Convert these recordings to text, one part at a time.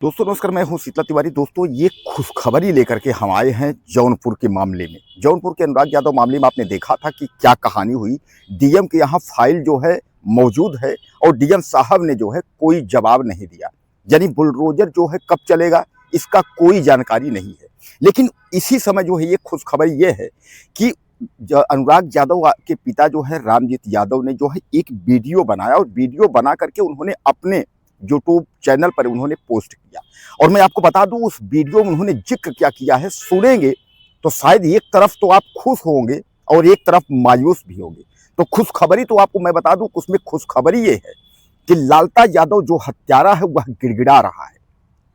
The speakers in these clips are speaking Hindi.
दोस्तों नमस्कार, मैं हूं शीतला तिवारी। दोस्तों ये खुशखबरी लेकर के हम आए हैं जौनपुर के मामले में। जौनपुर के अनुराग यादव मामले में आपने देखा था कि क्या कहानी हुई। डीएम के यहाँ फाइल जो है मौजूद है और डीएम साहब ने जो है कोई जवाब नहीं दिया। यानी बुलडोजर जो है कब चलेगा इसका कोई जानकारी नहीं है। लेकिन इसी समय जो है ये खुशखबरी ये है कि अनुराग यादव के पिता जो है रामजीत यादव ने जो है एक वीडियो बनाया और वीडियो बना करके उन्होंने अपने यूट्यूब चैनल पर उन्होंने पोस्ट किया। और मैं आपको बता दूं उस वीडियो में उन्होंने जिक्र क्या किया है, सुनेंगे तो शायद एक तरफ तो आप खुश होंगे और एक तरफ मायूस भी होंगे। तो खुशखबरी तो आपको मैं बता दूं, उसमें खुशखबरी ये है कि लालता यादव जो हत्यारा है वह गिड़गिड़ा रहा है,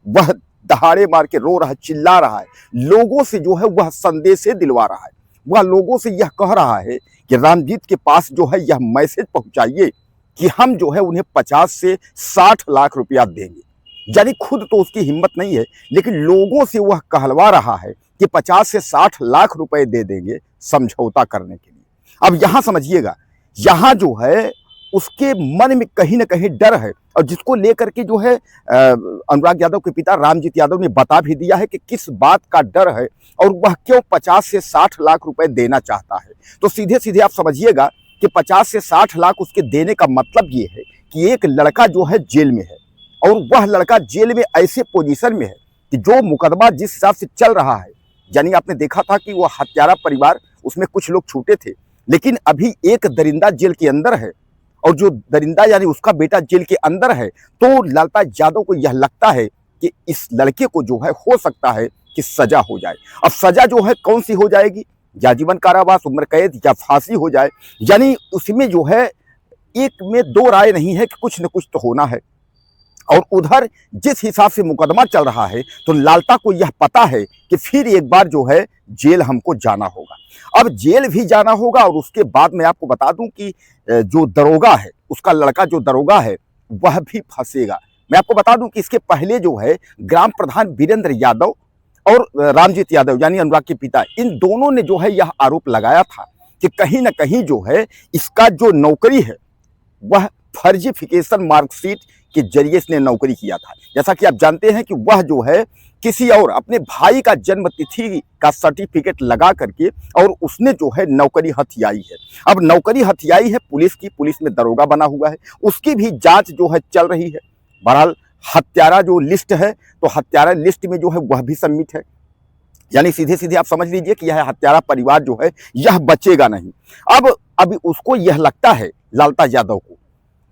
वह दहाड़े मार के रो रहा है, चिल्ला रहा है, लोगों से जो है वह संदेशे दिलवा रहा है। वह लोगों से यह कह रहा है कि रामजीत के पास जो है यह मैसेज पहुंचाइए कि हम जो है उन्हें 50 से 60 लाख रुपया देंगे। यानी खुद तो उसकी हिम्मत नहीं है, लेकिन लोगों से वह कहलवा रहा है कि 50 से 60 लाख रुपए दे देंगे समझौता करने के लिए। अब यहां समझिएगा, यहां जो है उसके मन में कहीं ना कहीं डर है, और जिसको लेकर के जो है अनुराग यादव के पिता रामजीत यादव ने बता भी दिया है कि किस बात का डर है और वह क्यों 50 से 60 लाख रुपए देना चाहता है। तो सीधे सीधे आप समझिएगा कि 50 से 60 लाख उसके देने का मतलब ये है कि एक लड़का जो है जेल में है, और वह लड़का जेल में ऐसे पोजीशन में है कि जो मुकदमा जिस हिसाब से चल रहा है, यानी आपने देखा था कि वह हत्यारा परिवार उसमें कुछ लोग छूटे थे, लेकिन अभी एक दरिंदा जेल के अंदर है और जो दरिंदा यानी उसका बेटा जेल के अंदर है। तो लालता यादव को यह लगता है कि इस लड़के को जो है हो सकता है कि सजा हो जाए। अब सजा जो है कौन सी हो जाएगी, या जीवन कारावास, उम्र कैद या फांसी हो जाए, यानी उसमें जो है एक में दो राय नहीं है कि कुछ न कुछ तो होना है। और उधर जिस हिसाब से मुकदमा चल रहा है तो लालता को यह पता है कि फिर एक बार जो है जेल हमको जाना होगा। अब जेल भी जाना होगा और उसके बाद मैं आपको बता दूं कि जो दरोगा है, उसका लड़का जो दरोगा है वह भी फंसेगा। मैं आपको बता दूं कि इसके पहले जो है ग्राम प्रधान वीरेंद्र यादव और रामजीत यादव यानी अनुराग के पिता, इन दोनों ने जो है यह आरोप लगाया था कि कहीं ना कहीं जो है इसका जो नौकरी है वह फर्जीफिकेशन मार्कशीट के जरिए इसने नौकरी किया था। जैसा कि आप जानते हैं कि वह जो है किसी और अपने भाई का जन्म तिथि का सर्टिफिकेट लगा करके और उसने जो है नौकरी हथियाई है। अब नौकरी हथियाई है पुलिस की, पुलिस में दरोगा बना हुआ है, उसकी भी जांच जो है चल रही है। बहरहाल हत्यारा जो लिस्ट है तो हत्यारा लिस्ट में जो है वह भी सम्मिट है। यानी सीधे सीधे आप समझ लीजिए कि यह हत्यारा परिवार जो है यह बचेगा नहीं। अब अभी उसको यह लगता है लालता यादव को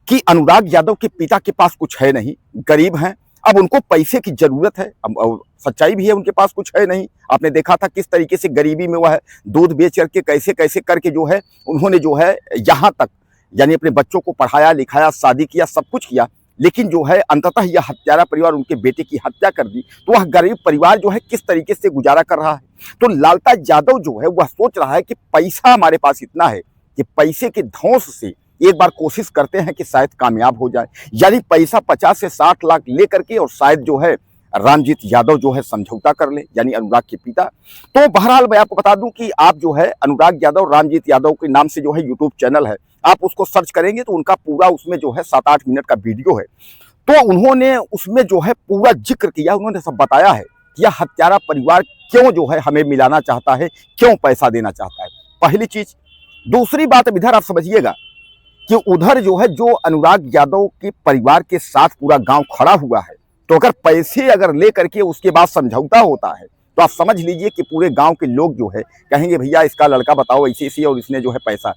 कि अनुराग यादव के पिता के पास कुछ है नहीं, गरीब हैं, अब उनको पैसे की जरूरत है। अब सच्चाई भी है, उनके पास कुछ है नहीं। आपने देखा था किस तरीके से गरीबी में वह दूध बेच करके कैसे कैसे करके जो है उन्होंने जो है यहाँ तक यानी अपने बच्चों को पढ़ाया लिखाया, शादी किया, सब कुछ किया, लेकिन जो है अंततः यह हत्यारा परिवार उनके बेटे की हत्या कर दी। तो वह गरीब परिवार जो है किस तरीके से गुजारा कर रहा है। तो लालता यादव जो है वह सोच रहा है कि पैसा हमारे पास इतना है कि पैसे के धौंस से एक बार कोशिश करते हैं कि शायद कामयाब हो जाए। यानी पैसा 50 से 60 लाख लेकर के और शायद जो है रामजीत यादव जो है समझौता कर ले, यानी अनुराग के पिता। तो बहरहाल मैं आपको बता दूं कि आप जो है अनुराग यादव रामजीत यादव के नाम से जो है यूट्यूब चैनल है, आप उसको सर्च करेंगे तो उनका पूरा उसमें जो है 7-8 मिनट का वीडियो है। तो उन्होंने उसमें जो है पूरा जिक्र किया, उन्होंने सब बताया है कि यह हत्यारा परिवार क्यों जो है हमें मिलाना चाहता है, क्यों पैसा देना चाहता है, पहली चीज। दूसरी बात अब इधर आप समझिएगा कि उधर जो है जो अनुराग यादव के परिवार के साथ पूरा गांव खड़ा हुआ है, तो अगर पैसे अगर ले करके उसके बाद समझौता होता है तो आप समझ लीजिए कि पूरे गांव के लोग जो है कहेंगे भैया इसका लड़का बताओ ऐसे ऐसे और इसने जो है पैसा।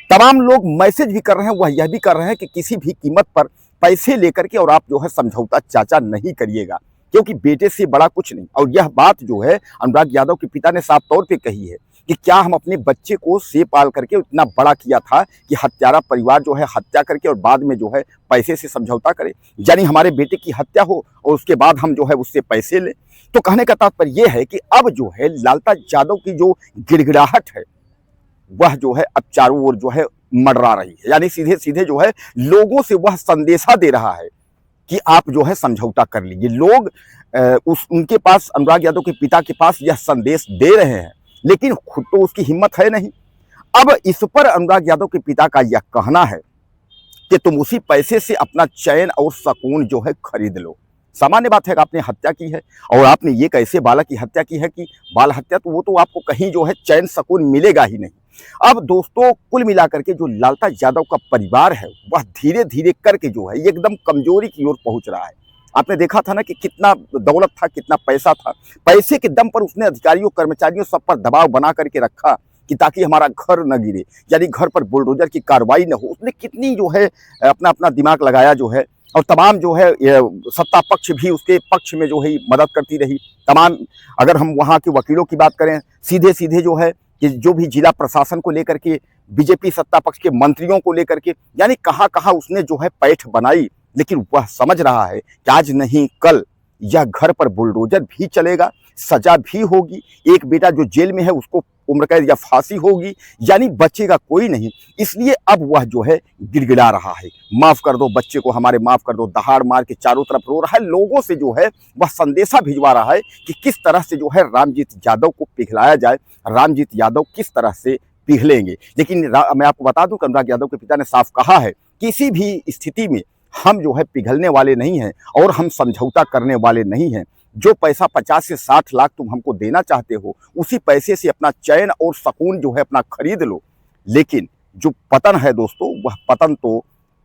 तमाम लोग मैसेज भी कर रहे हैं, वह यह भी कर रहे हैं कि किसी भी कीमत पर पैसे लेकर के और आप जो है समझौता चाचा नहीं करिएगा, क्योंकि बेटे से बड़ा कुछ नहीं। और यह बात जो है अनुराग यादव के पिता ने साफ तौर पे कही है कि क्या हम अपने बच्चे को से पाल करके इतना बड़ा किया था कि हत्यारा परिवार जो है हत्या करके और बाद में जो है पैसे से समझौता करे, यानी हमारे बेटे की हत्या हो और उसके बाद हम जो है उससे पैसे लें। तो कहने का तात्पर्य यह है कि अब जो है लालता यादव की जो गिड़गिड़ाहट है वह जो है अब चारों ओर जो है मंडरा रही है। यानी सीधे सीधे जो है लोगों से वह संदेशा दे रहा है कि आप जो है समझौता कर लीजिए। लोग उनके पास, अनुराग यादव के पिता के पास यह संदेश दे रहे हैं, लेकिन खुद तो उसकी हिम्मत है नहीं। अब इस पर अनुराग यादव के पिता का यह कहना है कि तुम उसी पैसे से अपना चैन और सुकून जो है खरीद लो। सामान्य बात है कि आपने हत्या की है और आपने एक ऐसे बालक की हत्या की है कि बाल हत्या, तो वो तो आपको कहीं जो है चैन सुकून मिलेगा ही नहीं। अब दोस्तों कुल मिलाकर के जो लालता यादव का परिवार है वह धीरे धीरे करके जो है एकदम कमजोरी की ओर पहुंच रहा है। आपने देखा था ना कि कितना दौलत था, कितना पैसा था, पैसे के दम पर उसने अधिकारियों कर्मचारियों सब पर दबाव बना करके रखा कि ताकि हमारा घर न गिरे, यानी घर पर बुलडोजर की कार्रवाई न हो। उसने कितनी जो है अपना अपना दिमाग लगाया जो है, और तमाम जो है सत्ता पक्ष भी उसके पक्ष में जो है मदद करती रही। तमाम, अगर हम वहाँ के वकीलों की बात करें, सीधे सीधे जो है कि जो भी जिला प्रशासन को लेकर के, बीजेपी सत्ता पक्ष के मंत्रियों को लेकर के, यानी कहाँ कहाँ उसने जो है पैठ बनाई। लेकिन वह समझ रहा है कि आज नहीं कल यह घर पर बुलडोजर भी चलेगा, सजा भी होगी। एक बेटा जो जेल में है उसको उम्र कैद या फांसी होगी, यानी बचेगा कोई नहीं। इसलिए अब वह जो है गिड़गिड़ा रहा है, माफ कर दो बच्चे को, हमारे माफ कर दो, दहाड़ मार के चारों तरफ रो रहा है। लोगों से जो है वह संदेशा भिजवा रहा है कि किस तरह से जो है रामजीत यादव को पिघलाया जाए, रामजीत यादव किस तरह से पिघलेंगे। लेकिन मैं आपको बता दूं, अनुराग यादव के पिता ने साफ कहा है, किसी भी स्थिति में हम जो है पिघलने वाले नहीं हैं और हम समझौता करने वाले नहीं हैं। जो पैसा 50 से 60 लाख तुम हमको देना चाहते हो, उसी पैसे से अपना चैन और सुकून जो है अपना खरीद लो। लेकिन जो पतन है दोस्तों, वह पतन तो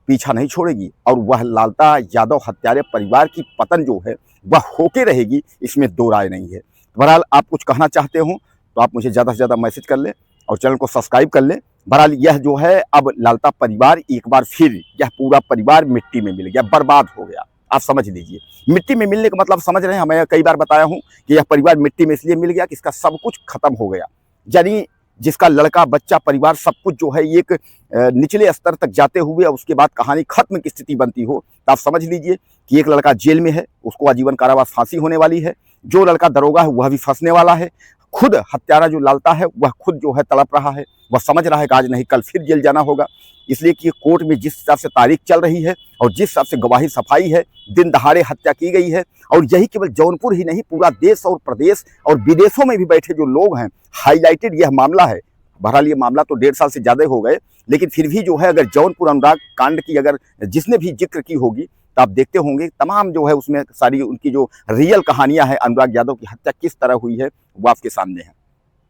पीछा नहीं छोड़ेगी और वह लालता यादव हत्यारे परिवार की पतन जो है वह होके रहेगी, इसमें दो राय नहीं है। बहरहाल आप कुछ कहना चाहते हो तो आप मुझे ज़्यादा से ज़्यादा मैसेज कर लें और चैनल को सब्सक्राइब कर लें। बहरहाल यह जो है अब लालता परिवार एक बार फिर, यह पूरा परिवार मिट्टी में मिल गया, बर्बाद हो गया। आप समझ लीजिए, मिट्टी में मिलने का मतलब समझ रहे हैं। मैं कई बार बताया हूं कि यह परिवार मिट्टी में इसलिए मिल गया कि इसका सब कुछ खत्म हो गया, यानी जिसका लड़का बच्चा परिवार सब कुछ जो है एक निचले स्तर तक जाते हुए और उसके बाद कहानी खत्म की स्थिति बनती हो, तो आप समझ लीजिए कि एक लड़का जेल में है, उसको आजीवन कारावास फांसी होने वाली है। जो लड़का दरोगा है वह भी फंसने वाला है। खुद हत्यारा जो लालता है वह खुद जो है तड़प रहा है, वह समझ रहा है कि आज नहीं कल फिर जेल जाना होगा। इसलिए कि कोर्ट में जिस हिसाब से तारीख चल रही है और जिस हिसाब से गवाही सफाई है, दिन दहाड़े हत्या की गई है, और यही केवल जौनपुर ही नहीं पूरा देश और प्रदेश और विदेशों में भी बैठे जो लोग हैं, हाईलाइटेड यह मामला है। बहरहाल ये मामला तो 1.5 साल से ज़्यादा हो गए, लेकिन फिर भी जो है अगर जौनपुर अनुराग कांड की अगर जिसने भी जिक्र की होगी तो आप देखते होंगे तमाम जो है उसमें सारी उनकी जो रियल कहानियां हैं, अनुराग यादव की हत्या किस तरह हुई है, वो आपके सामने है।